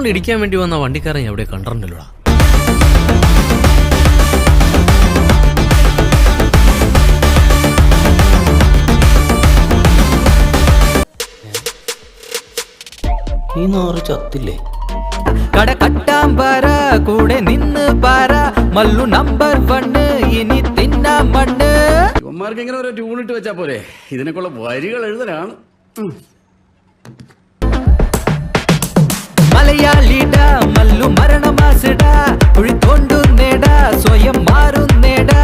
പെട്ടെന്ന് ഇടിക്കാൻ വേണ്ടി വന്ന വണ്ടിക്കാരൻ എവിടെ കണ്ടിട്ടുണ്ടല്ലോടാ. ഈ നാറ് ചത്തില്ലേ? കട കട്ടാൻ പാര കൂടെ നിന്ന് പാര മല്ലു നമ്പർ 1 ഇനി തിന്നാ മണ്ണ്. ഇവന്മാർക്ക് ഇങ്ങനെ ഒരു ട്യൂൺ ഇട്ട് വെച്ചാ പോരെ, ഇതിനൊക്കെയുള്ള വരികൾ എഴുതലാണ്. മലയാളിടാ മല്ലു മരണമാസിടാ കുഴി തോണ്ടുന്നേടാ സ്വയം മാറുന്നേടാ.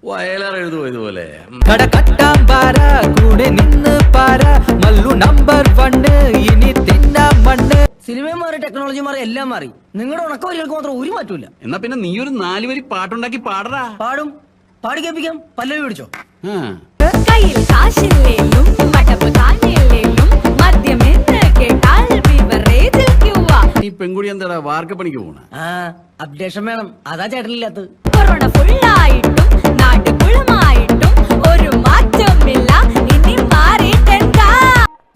വയലാർ എഴുതുമോ ഇതുപോലെ? കട കട്ടാൻ പാര കൂടെ നിന്ന് പാര മല്ലു നമ്പർ 1 ഇനി തിന്നാ മണ്ണ്. സിനിമയും മാറി ടെക്നോളജി മാറി എല്ലാം മാറി. നിങ്ങളുടെ ഉണക്കവരികൾക്ക് മാത്രം ഒരു മാറ്റൂല. എന്നാ പിന്നെ നീ ഒരു 4 വരി പാട്ടുണ്ടാക്കി പാടറാ. പാടും, പാടി കേൾപ്പിക്കാം. പല്ലവി പിടിച്ചോ. കയ്യിൽ കാശില്ലേലും മടപ്പ് കാഞ്ഞില്ലേലും മദ്യമെന്ന് കേട്ടാൽ ബിവറേജിൽ ക്യൂവാ. ഈ പെൺകുടി എന്താടാ വാർക്കപ്പണിക്ക് പോണ? അപ്ഡേഷൻ വേണം, അതാ ചേട്ടനില്ലാത്തത്. കൊറോണ ഫുള്ളായിട്ടും നാട് കുളമായിട്ടും ഒരു മാറ്റമില്ല, ഇനി മാറിയിട്ടെന്താ.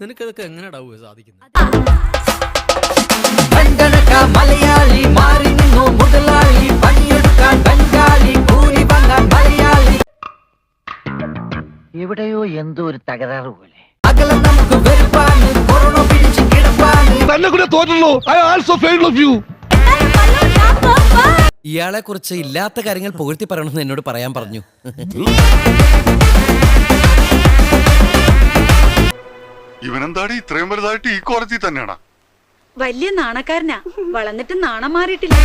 നിനക്കതൊക്കെ എങ്ങനെയാടാവുക സാധിക്കുന്നത്? കണ്ടനക്ക മലയാളി മാറി നിന്നു മുതലാളി പണിയെടുക്കാൻ ബംഗാളി കൂലി വാങ്ങാൻ മലയാളി. എവിടെയോ എന്തോ ഒരു തകരാറ് പോലെ. അകലം നമുക്ക് വെറുപ്പാണ്, കൊറോണ പിടിച്ച് കിടപ്പാണ്. ഇയാളെ കുറിച്ച് ഇല്ലാത്ത കാര്യങ്ങൾ പുകഴ്ത്തി പറയണമെന്ന് എന്നോട് പറയാൻ പറഞ്ഞു. ഇവനെന്താടി ഇത്രയും വലുതായിട്ട് ഈ കോളേജിൽ തന്നെയാണാ? വലിയ നാണക്കാരനാ, വളർന്നിട്ട് നാണം മാറിയിട്ടില്ല.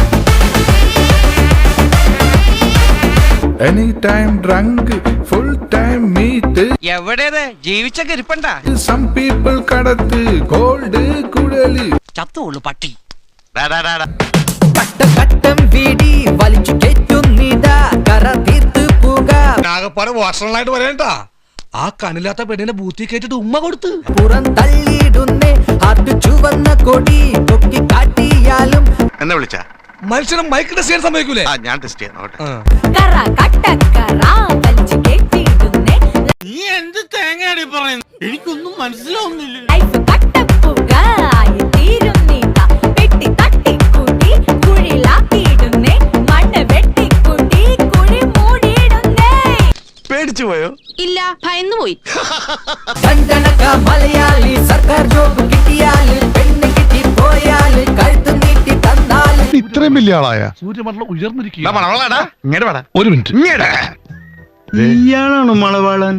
Anytime drunk, full time meat. എവിടേത് ജീവിച്ചൊക്കെ ഇരിപ്പണ്ട. Some people കടത്ത് gold കുഴലി. ചത്തോളൂ പട്ടി. കട്ടം വീടി വലിച്ചു കയറ്റുന്നിടാ കറ തീർത്ത് പോക. ആകപ്പാടെ വാഷണലായിട്ട് പറയണ്ടാ. ആ കണ്ണില്ലാത്ത പെണ്ണിനെ ബൂത്തി കേട്ടിട്ട് ഉമ്മ കൊടുത്ത് പുറം തള്ളിയിടുന്നേ അത് ചുവന്ന കൊടി പൊക്കി കാട്ടിയാലും. എന്നെ വിളിച്ച മനുഷ്യനെ മൈക്ക് ടെസ്റ്റ് ചെയ്യാൻ സമ്മതിക്കൂലേ? ഞാൻ ടെസ്റ്റ് ചെയ്യാം. കറ കട്ടക്കറ വലിച്ചു കേട്ടിടുന്നേ. നീ എന്ത് തേങ്ങയാടി പറയുന്നത്? എനിക്കൊന്നും മനസ്സിലാവുന്നില്ല. ലൈഫ് കട്ടപ്പുക ആയി തീരും നീത. പെട്ടി തട്ടിക്കൂട്ടി കുഴിലാക്കിയിടുന്നേ, മണ്ണ് വെട്ടിക്കൂട്ടി കുഴി മൂടിയിടുന്നേ. പേടിച്ചു പോയോ? ഇല്ല, ഭയന്നു പോയി. കണ്ടനക്ക മലയാളി സർക്കാർ ജോബ് കിട്ടിയാല് പെണ്ണ് കിട്ടി പോയാല് കഴുത്ത് നീട്ടി തന്നാല്. ഇത്രയും വലിയ ആളായ സൂര്യമണ്ഡലം ഉയർന്നിരിക്കുക. ഒരു മിനിറ്റ്. ഇയാളാണോ മണവാളൻ?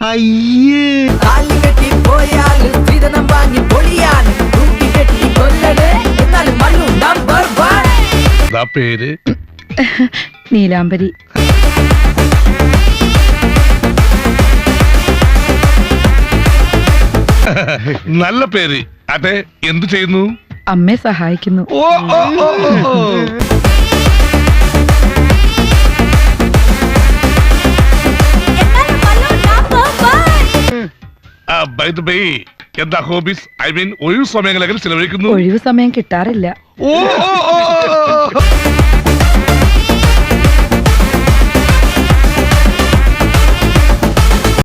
അയ്യേ, താലി കെട്ടി പോയാല് സ്ത്രീധനം വാങ്ങി പൊളിയാന് തൂക്കി കെട്ടി കൊല്ലട് എന്നാലും മണ്ണു നമ്പർ 1. പേര് നീലാംബരി. നല്ല പേര്. അതെ, എന്ത് ചെയ്യുന്നു? അമ്മയെ സഹായിക്കുന്നു. എന്താ ഹോബീസ്? ഐ മീൻ ഒഴിവ് സമയങ്ങളൊക്കെ ചിലവഴിക്കുന്നു? ഒഴിവ് സമയം കിട്ടാറില്ല.